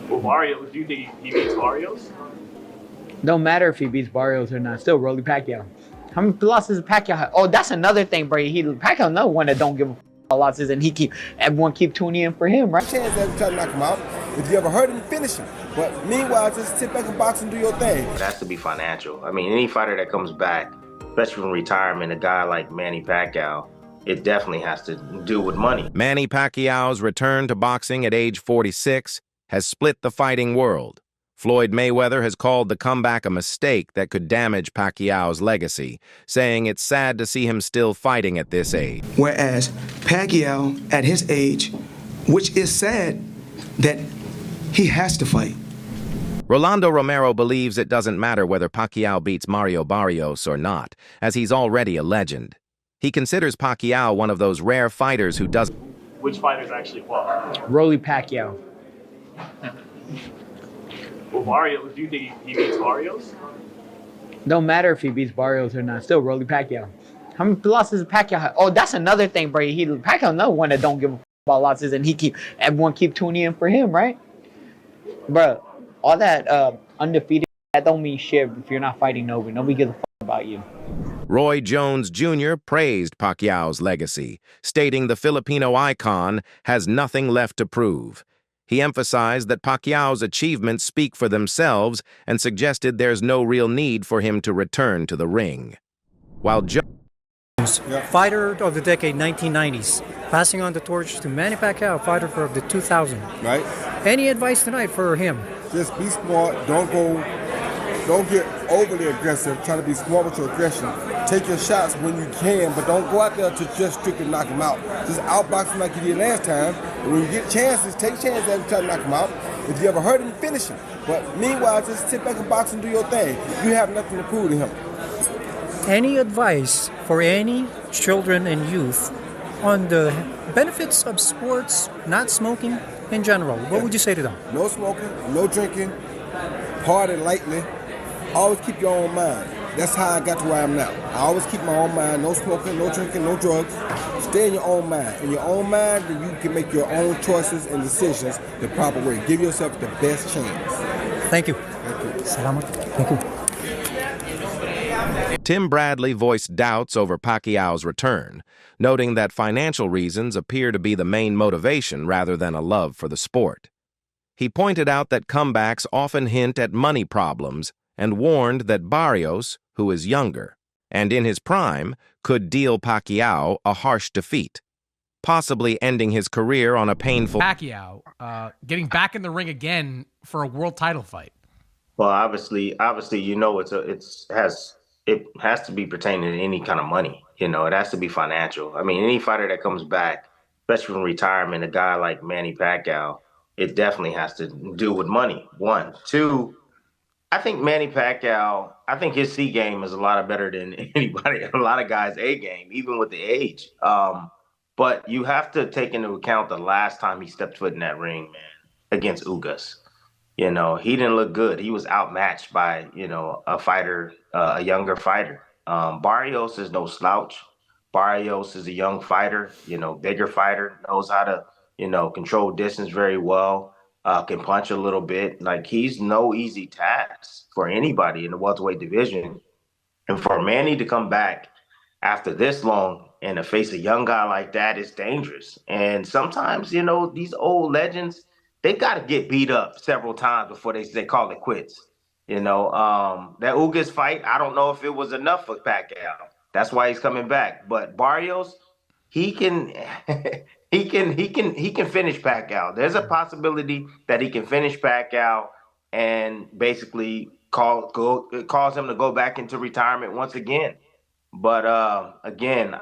Well, Barrios, do you think he beats Barrios? Don't matter if he beats Barrios or not. Still, Rolly Pacquiao. How many losses does Pacquiao have? Oh, that's another thing, bro. Pacquiao another one that don't give a about losses, and everyone keep tuning in for him, right? Chance every time to knock him out. If you ever hurt him, finish him. But meanwhile, just sit back and box and do your thing. It has to be financial. I mean, any fighter that comes back, especially from retirement, a guy like Manny Pacquiao, it definitely has to do with money. Manny Pacquiao's return to boxing at age 46 has split the fighting world. Floyd Mayweather has called the comeback a mistake that could damage Pacquiao's legacy, saying it's sad to see him still fighting at this age. Whereas Pacquiao, at his age, which is sad that he has to fight. Rolando Romero believes it doesn't matter whether Pacquiao beats Mario Barrios or not, as he's already a legend. He considers Pacquiao one of those rare fighters who doesn't. Which fighters actually won? Rolly Pacquiao. Well, Barrios, do you think he beats Barrios? Don't matter if he beats Barrios or not. Still, Rolly Pacquiao. How many losses does Pacquiao have? Oh, that's another thing, bro. Pacquiao another one that don't give a about losses, and everyone keep tuning in for him, right? Bro, all that undefeated, that don't mean shit if you're not fighting nobody. Nobody gives a fuck about you. Roy Jones Jr. praised Pacquiao's legacy, stating the Filipino icon has nothing left to prove. He emphasized that Pacquiao's achievements speak for themselves and suggested there's no real need for him to return to the ring. While Fighter of the decade, 1990s, passing on the torch to Manny Pacquiao, fighter of the 2000. Right? Any advice tonight for him? Just be smart. Don't get overly aggressive. Try to be smart with your aggression. Take your shots when you can, but don't go out there to just strictly knock him out. Just outbox him like you did last time. And when you get chances, take chances every time to knock him out. If you ever hurt him, finish him. But meanwhile, just sit back and box and do your thing. You have nothing to prove to him. Any advice for any children and youth on the benefits of sports, not smoking in general? What would you say to them? No smoking, no drinking, party lightly. Always keep your own mind. That's how I got to where I am now. I always keep my own mind. No smoking, no drinking, no drugs. Stay in your own mind. In your own mind, then you can make your own choices and decisions the proper way. Give yourself the best chance. Thank you. Thank you. Salamat. Thank you. Tim Bradley voiced doubts over Pacquiao's return, noting that financial reasons appear to be the main motivation rather than a love for the sport. He pointed out that comebacks often hint at money problems and warned that Barrios, who is younger, and in his prime, could deal Pacquiao a harsh defeat, possibly ending his career on a painful... Pacquiao getting back in the ring again for a world title fight. Well, obviously, you know, it has to be pertaining to any kind of money. You know, it has to be financial. I mean, any fighter that comes back, especially from retirement, a guy like Manny Pacquiao, it definitely has to do with money. One. Two, I think Manny Pacquiao, I think his C game is a lot better than anybody, a lot of guys' A game, even with the age. But you have to take into account the last time he stepped foot in that ring, man, against Ugas. You know, he didn't look good. He was outmatched by, you know, a younger fighter. Barrios is no slouch. Barrios is a young fighter, you know, bigger fighter, knows how to, you know, control distance very well, can punch a little bit. Like, he's no easy task for anybody in the welterweight division. And for Manny to come back after this long and to face a young guy like that is dangerous. And sometimes, you know, these old legends, they got to get beat up several times before they call it quits. You know, that Ugas fight, I don't know if it was enough for Pacquiao. That's why he's coming back. But Barrios, he can he can finish Pacquiao. There's a possibility that he can finish Pacquiao and basically cause him to go back into retirement once again. But again,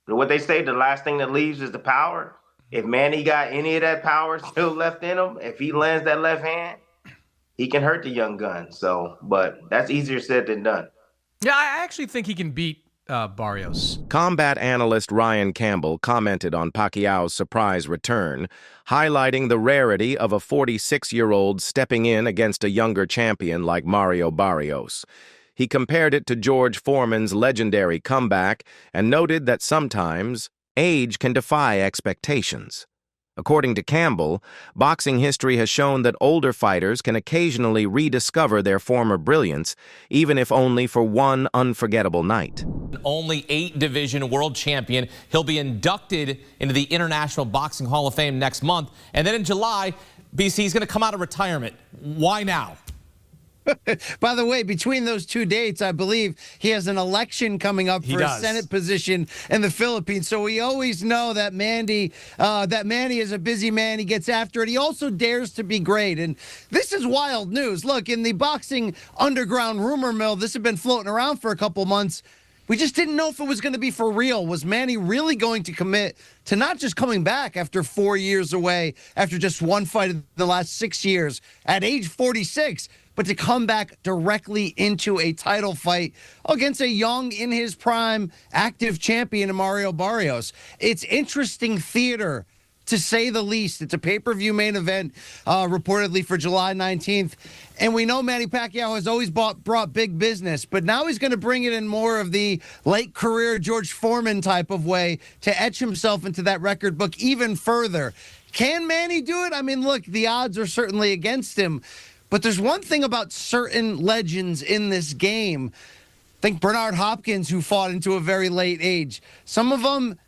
what they say, the last thing that leaves is the power. If Manny got any of that power still left in him, if he lands that left hand, he can hurt the young gun. So, but that's easier said than done. Yeah, I actually think he can beat Barrios. Combat analyst Ryan Campbell commented on Pacquiao's surprise return, highlighting the rarity of a 46-year-old stepping in against a younger champion like Mario Barrios. He compared it to George Foreman's legendary comeback and noted that sometimes age can defy expectations. According to Campbell, boxing history has shown that older fighters can occasionally rediscover their former brilliance, even if only for one unforgettable night. Only 8-division world champion. He'll be inducted into the International Boxing Hall of Fame next month. And then in July, BC, he's going to come out of retirement. Why now? By the way, between those two dates, I believe he has an election coming up for a Senate position in the Philippines. So we always know that Manny is a busy man. He gets after it. He also dares to be great. And this is wild news. Look, in the boxing underground rumor mill, this had been floating around for a couple months. We just didn't know if it was going to be for real. Was Manny really going to commit to not just coming back after 4 years away, after just one fight in the last 6 years, at age 46, but to come back directly into a title fight against a young, in his prime, active champion in Mario Barrios? It's interesting theater, to say the least. It's a pay-per-view main event, reportedly for July 19th. And we know Manny Pacquiao has always brought big business, but now he's going to bring it in more of the late career George Foreman type of way to etch himself into that record book even further. Can Manny do it? I mean, look, the odds are certainly against him. But there's one thing about certain legends in this game. Think Bernard Hopkins, who fought into a very late age. Some of them,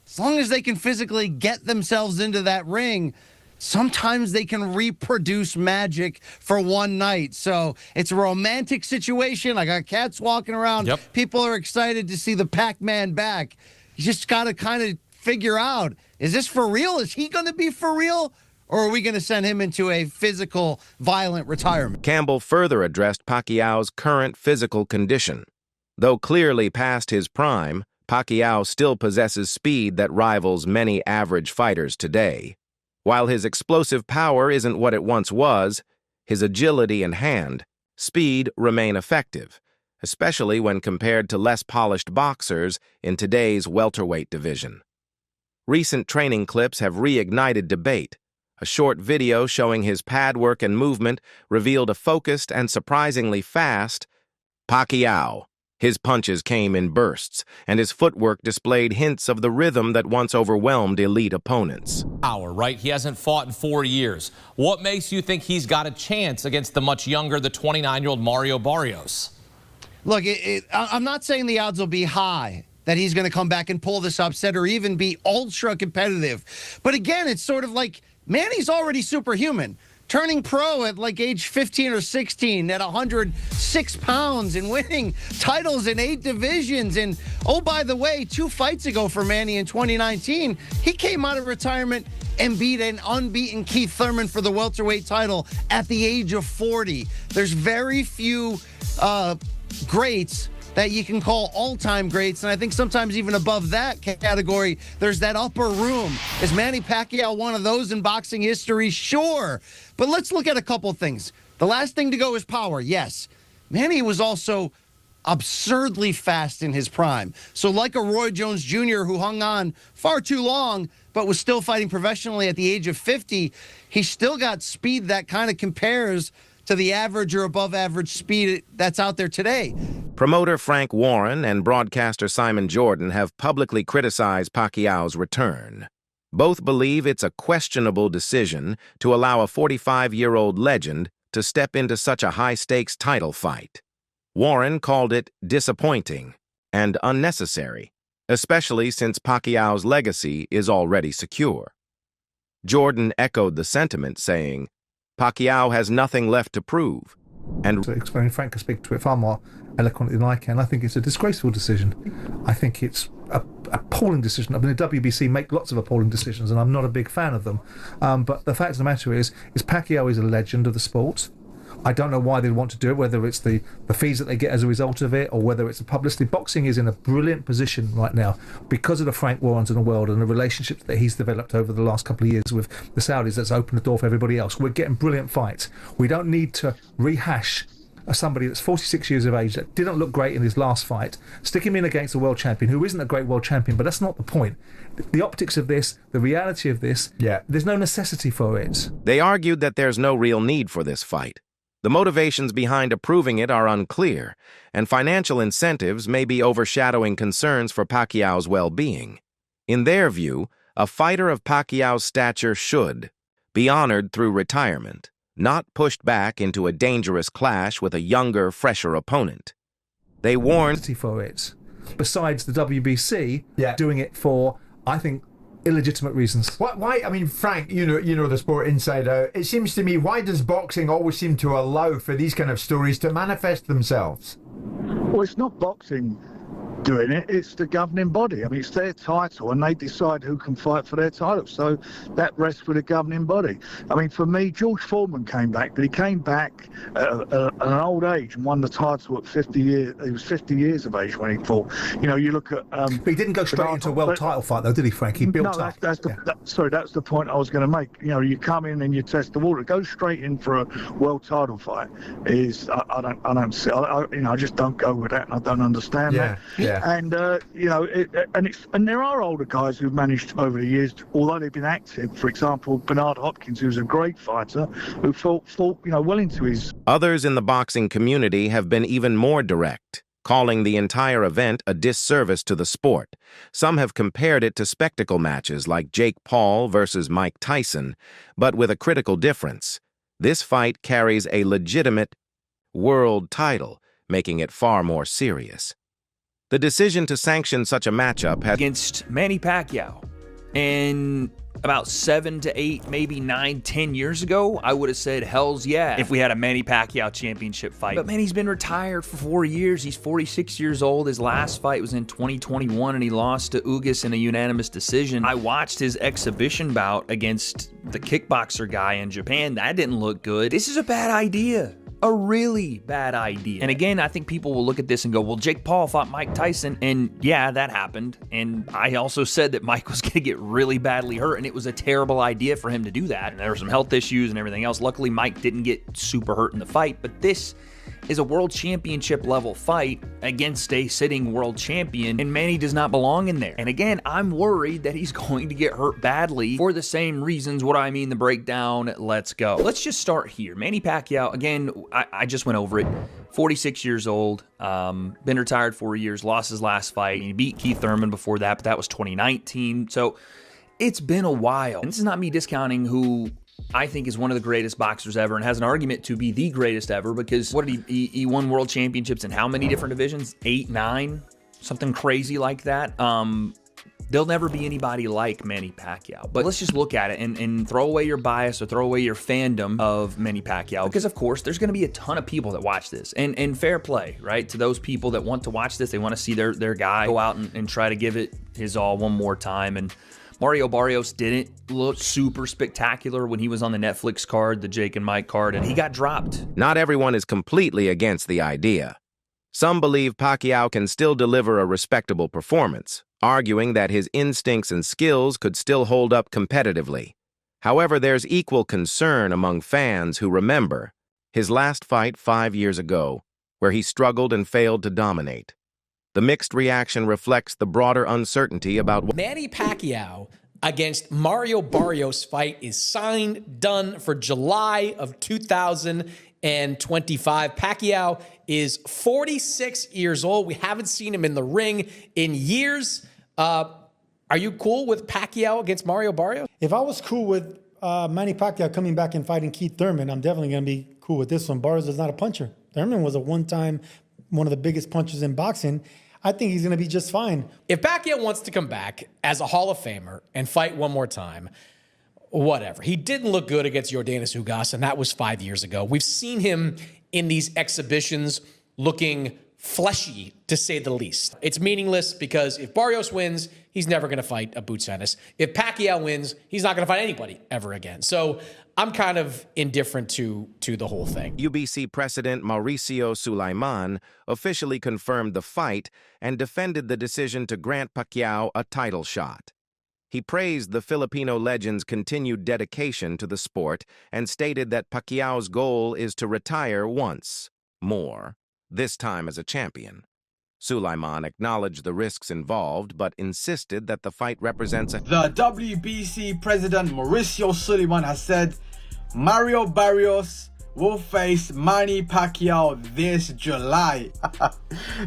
as long as they can physically get themselves into that ring, sometimes they can reproduce magic for one night. So it's a romantic situation. I got cats walking around. Yep. People are excited to see the Pac-Man back. You just got to kind of figure out, is this for real? Is he going to be for real? Or are we going to send him into a physical, violent retirement? Campbell further addressed Pacquiao's current physical condition. Though clearly past his prime, Pacquiao still possesses speed that rivals many average fighters today. While his explosive power isn't what it once was, his agility and hand, speed remain effective, especially when compared to less polished boxers in today's welterweight division. Recent training clips have reignited debate. A short video showing his pad work and movement revealed a focused and surprisingly fast Pacquiao. His punches came in bursts, and his footwork displayed hints of the rhythm that once overwhelmed elite opponents. Power, right? He hasn't fought in 4 years. What makes you think he's got a chance against the much younger, the 29-year-old Mario Barrios? Look, I'm not saying the odds will be high that he's going to come back and pull this upset or even be ultra competitive. But again, it's sort of like Manny's already superhuman. Turning pro at like age 15 or 16 at 106 pounds and winning titles in 8 divisions. And, oh, by the way, 2 fights ago for Manny in 2019, he came out of retirement and beat an unbeaten Keith Thurman for the welterweight title at the age of 40. There's very few greats that you can call all-time greats, and I think sometimes even above that category, there's that upper room. Is Manny Pacquiao one of those in boxing history? Sure. But let's look at a couple things. The last thing to go is power, yes. Manny was also absurdly fast in his prime. So like a Roy Jones Jr. who hung on far too long, but was still fighting professionally at the age of 50, he still got speed that kind of compares to the average or above average speed that's out there today. Promoter Frank Warren and broadcaster Simon Jordan have publicly criticized Pacquiao's return. Both believe it's a questionable decision to allow a 45-year-old legend to step into such a high-stakes title fight. Warren called it disappointing and unnecessary, especially since Pacquiao's legacy is already secure. Jordan echoed the sentiment, saying, Pacquiao has nothing left to prove. And explaining, Frank can speak to it far more eloquently than I can. I think it's a disgraceful decision. I think it's an appalling decision. I mean, the WBC make lots of appalling decisions, and I'm not a big fan of them. But the fact of the matter is Pacquiao is a legend of the sport. I don't know why they want to do it, whether it's the fees that they get as a result of it or whether it's the publicity. Boxing is in a brilliant position right now because of the Frank Warrens in the world and the relationships that he's developed over the last couple of years with the Saudis. That's opened the door for everybody else. We're getting brilliant fights. We don't need to rehash somebody that's 46 years of age that didn't look great in his last fight, stick him in against a world champion who isn't a great world champion, but that's not the point. The optics of this, the reality of this, there's no necessity for it. They argued that there's no real need for this fight. The motivations behind approving it are unclear, and financial incentives may be overshadowing concerns for Pacquiao's well-being. In their view, A fighter of Pacquiao's stature should be honored through retirement, not pushed back into a dangerous clash with a younger, fresher opponent. They warned for it, besides the WBC doing it for, I think, illegitimate reasons. Why? I mean, Frank, you know the sport inside out. It seems to me, why does boxing always seem to allow for these kind of stories to manifest themselves? Well, it's not boxing doing it, it's the governing body. I mean, it's their title and they decide who can fight for their title, so that rests with the governing body. I mean, for me, George Foreman came back, but he came back at an old age and won the title at 50 years. He was 50 years of age when he fought. You know, you look at... but he didn't go straight into a world title fight, though, did he, Frank? He built up. That's the point I was going to make. You know, you come in and you test the water. Go straight in for a world title fight is... I don't see... I just don't go with that, and I don't understand that. Yeah. And you know, and there are older guys who've managed over the years, although they've been active. For example, Bernard Hopkins, who's a great fighter, who fought well into his. Others in the boxing community have been even more direct, calling the entire event a disservice to the sport. Some have compared it to spectacle matches like Jake Paul versus Mike Tyson, but with a critical difference. This fight carries a legitimate world title, making it far more serious. The decision to sanction such a matchup has against Manny Pacquiao. And about 7 to 8, maybe 9, 10 years ago, I would have said, hells yeah, if we had a Manny Pacquiao championship fight. But Manny's been retired for 4 years. He's 46 years old. His last fight was in 2021, and he lost to Ugas in a unanimous decision. I watched his exhibition bout against the kickboxer guy in Japan. That didn't look good. This is a bad idea. A really bad idea. And again, I think people will look at this and go, well, Jake Paul fought Mike Tyson, and yeah, that happened. And I also said that Mike was going to get really badly hurt, and it was a terrible idea for him to do that. And there were some health issues and everything else. Luckily, Mike didn't get super hurt in the fight, but this is a world championship level fight against a sitting world champion, and Manny does not belong in there. And again, I'm worried that he's going to get hurt badly for the same reasons. What do I mean? The breakdown. Let's go. Let's just start here. Manny Pacquiao, again, I just went over it. 46 years old, been retired 4 years, lost his last fight. He beat Keith Thurman before that, but that was 2019. So it's been a while. And this is not me discounting who I think is one of the greatest boxers ever and has an argument to be the greatest ever, because what did he won world championships in how many different divisions? 8, 9, something crazy like that. There'll never be anybody like Manny Pacquiao. But let's just look at it and throw away your bias or throw away your fandom of Manny Pacquiao, because of course there's going to be a ton of people that watch this, and fair play, right, to those people that want to watch this. They want to see their guy go out and try to give it his all one more time. And Mario Barrios didn't look super spectacular when he was on the Netflix card, the Jake and Mike card, and he got dropped. Not everyone is completely against the idea. Some believe Pacquiao can still deliver a respectable performance, arguing that his instincts and skills could still hold up competitively. However, there's equal concern among fans who remember his last fight 5 years ago, where he struggled and failed to dominate. The mixed reaction reflects the broader uncertainty about what Manny Pacquiao against Mario Barrios fight is signed, done for July of 2025. Pacquiao is 46 years old. We haven't seen him in the ring in years. Are you cool with Pacquiao against Mario Barrios? If I was cool with Manny Pacquiao coming back and fighting Keith Thurman, I'm definitely going to be cool with this one. Barrios is not a puncher. Thurman was one of the biggest punchers in boxing. I think he's going to be just fine. If Pacquiao wants to come back as a Hall of Famer and fight one more time, whatever. He didn't look good against Yordenis Ugas, and that was 5 years ago. We've seen him in these exhibitions looking fleshy, to say the least. It's meaningless because if Barrios wins, he's never going to fight a Boots Ennis. If Pacquiao wins, he's not going to fight anybody ever again. So I'm kind of indifferent to the whole thing. UBC President Mauricio Sulaiman officially confirmed the fight and defended the decision to grant Pacquiao a title shot. He praised the Filipino legend's continued dedication to the sport and stated that Pacquiao's goal is to retire once more, this time as a champion. Sulaiman acknowledged the risks involved, but insisted that the fight represents a... The WBC president Mauricio Sulaiman has said Mario Barrios will face Manny Pacquiao this July.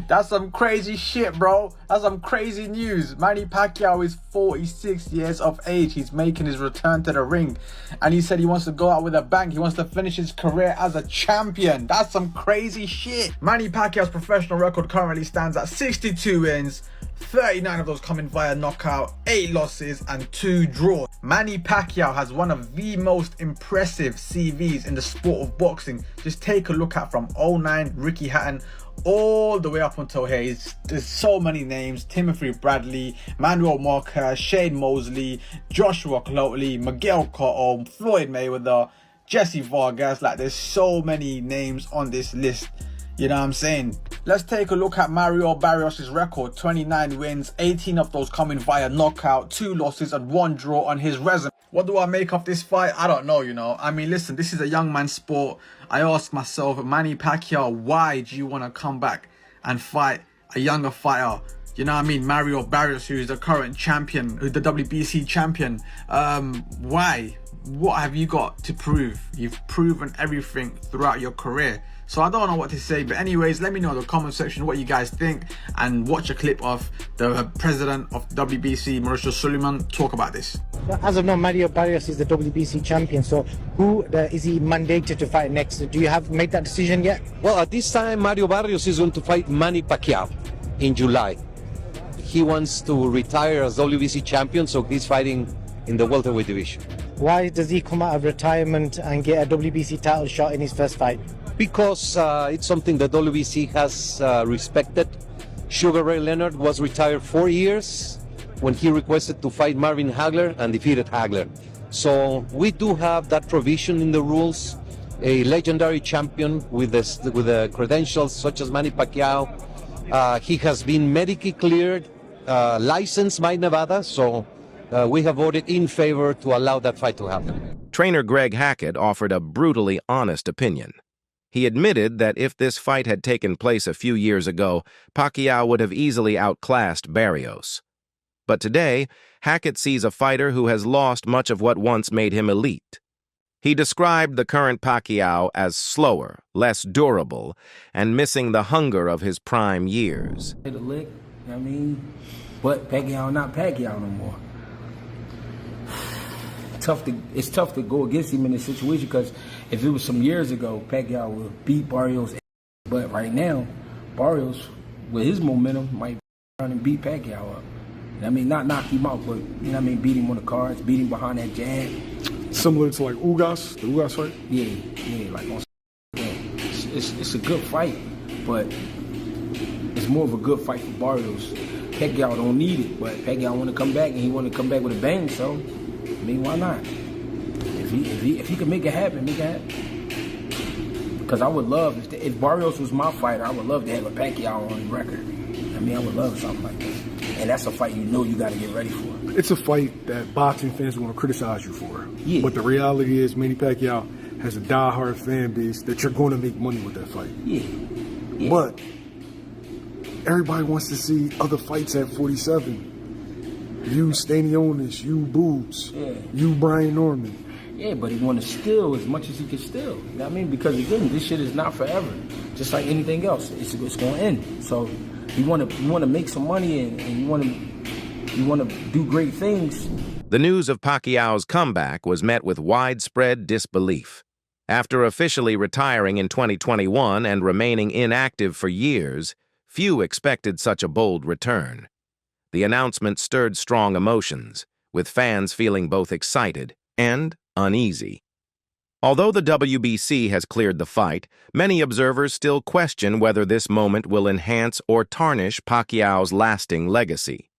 That's some crazy shit, bro. That's some crazy news. Manny Pacquiao is 46 years of age. He's making his return to the ring. And he said he wants to go out with a bang. He wants to finish his career as a champion. That's some crazy shit. Manny Pacquiao's professional record currently stands at 62 wins, 39 of those coming via knockout, 8 losses and 2 draws. Manny Pacquiao has one of the most impressive CVs in the sport of boxing. Just take a look at from 09 Ricky Hatton all the way up until here. There's so many names: Timothy Bradley, Manuel Marquez, Shane Mosley, Joshua Cloteley, Miguel Cotto, Floyd Mayweather, Jesse Vargas. Like, there's so many names on this list. You know what I'm saying? Let's take a look at Mariobarrios' record. 29 wins, 18 of those coming via knockout, 2 losses and 1 draw on his resume. What do I make of this fight? I don't know, you know. I mean, listen, this is a young man's sport. I ask myself, Manny Pacquiao, why do you want to come back and fight a younger fighter? You know what I mean? Mariobarrios, who is the current champion, the WBC champion. Why? What have you got to prove? You've proven everything throughout your career. So I don't know what to say, but anyways, let me know in the comment section what you guys think, and watch a clip of the president of WBC, Mauricio Suleiman, talk about this. As of now, Mariobarrios is the WBC champion. So who is he mandated to fight next? Do you have made that decision yet? Well, at this time, Mariobarrios is going to fight Manny Pacquiao in July. He wants to retire as WBC champion, so he's fighting in the welterweight division. Why does he come out of retirement and get a WBC title shot in his first fight? Because it's something that WBC has respected. Sugar Ray Leonard was retired 4 years when he requested to fight Marvin Hagler and defeated Hagler. So we do have that provision in the rules. A legendary champion with the credentials such as Manny Pacquiao. He has been medically cleared, licensed by Nevada, so we have voted in favor to allow that fight to happen. Trainer Greg Hackett offered a brutally honest opinion. He admitted that if this fight had taken place a few years ago, Pacquiao would have easily outclassed Barrios. But today, Hackett sees a fighter who has lost much of what once made him elite. He described the current Pacquiao as slower, less durable, and missing the hunger of his prime years. The lick, I mean, but Pacquiao not Pacquiao no more. It's tough to go against him in this situation, because if it was some years ago, Pacquiao would beat Barrios. But right now, Barrios, with his momentum, might run and beat Pacquiao up. I mean, not knock him out, but, you know what I mean, beat him on the cards, beat him behind that jab. Similar to like Ugas, the Ugas fight? Yeah, like on. It's a good fight, but it's more of a good fight for Barrios. Pacquiao don't need it, but Pacquiao want to come back, and he want to come back with a bang, so, I mean, why not? If he can make it happen, make it happen. Because I would love, if Barrios was my fighter, I would love to have a Pacquiao on the record. I mean, I would love something like that. And that's a fight you got to get ready for. It's a fight that boxing fans are going to criticize you for. Yeah. But the reality is, Manny Pacquiao has a diehard fan base that you're going to make money with that fight. Yeah. But everybody wants to see other fights at 47. You Stanionis, you Boobs, you Brian Norman. Yeah, but he want to steal as much as he can steal. You know what I mean? Because again, this shit is not forever. Just like anything else, it's going to end. So you want to make some money, and you want to do great things. The news of Pacquiao's comeback was met with widespread disbelief. After officially retiring in 2021 and remaining inactive for years, few expected such a bold return. The announcement stirred strong emotions, with fans feeling both excited and uneasy. Although the WBC has cleared the fight, many observers still question whether this moment will enhance or tarnish Pacquiao's lasting legacy.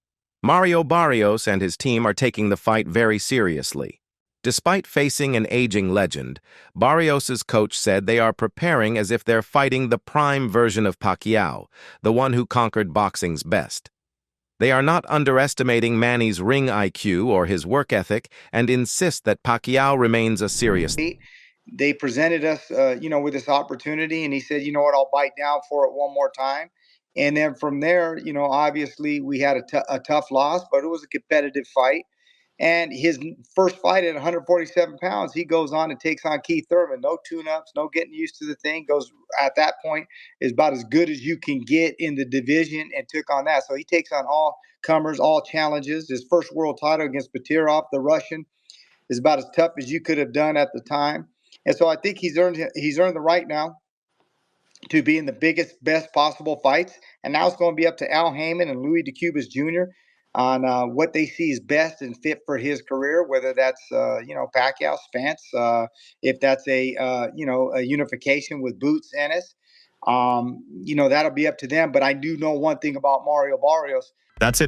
Mariobarrios and his team are taking the fight very seriously. Despite facing an aging legend, Barrios' coach said they are preparing as if they're fighting the prime version of Pacquiao, the one who conquered boxing's best. They are not underestimating Manny's ring IQ or his work ethic, and insist that Pacquiao remains a serious. They presented us, with this opportunity, and he said, you know what, I'll bite down for it one more time. And then from there, obviously we had a tough loss, but it was a competitive fight. And his first fight at 147 pounds, he goes on and takes on Keith Thurman. No tune-ups, no getting used to the thing. Goes at that point is about as good as you can get in the division, and took on that. So he takes on all comers, all challenges. His first world title against Batirov, the Russian, is about as tough as you could have done at the time. And so I think he's earned the right now to be in the biggest, best possible fights. And now it's going to be up to Al Heyman and Louis DeCubas Jr. on what they see is best and fit for his career, whether that's, Pacquiao, Spence, if that's a unification with Boots Ennis. That'll be up to them. But I do know one thing about Mario Barrios. That's it.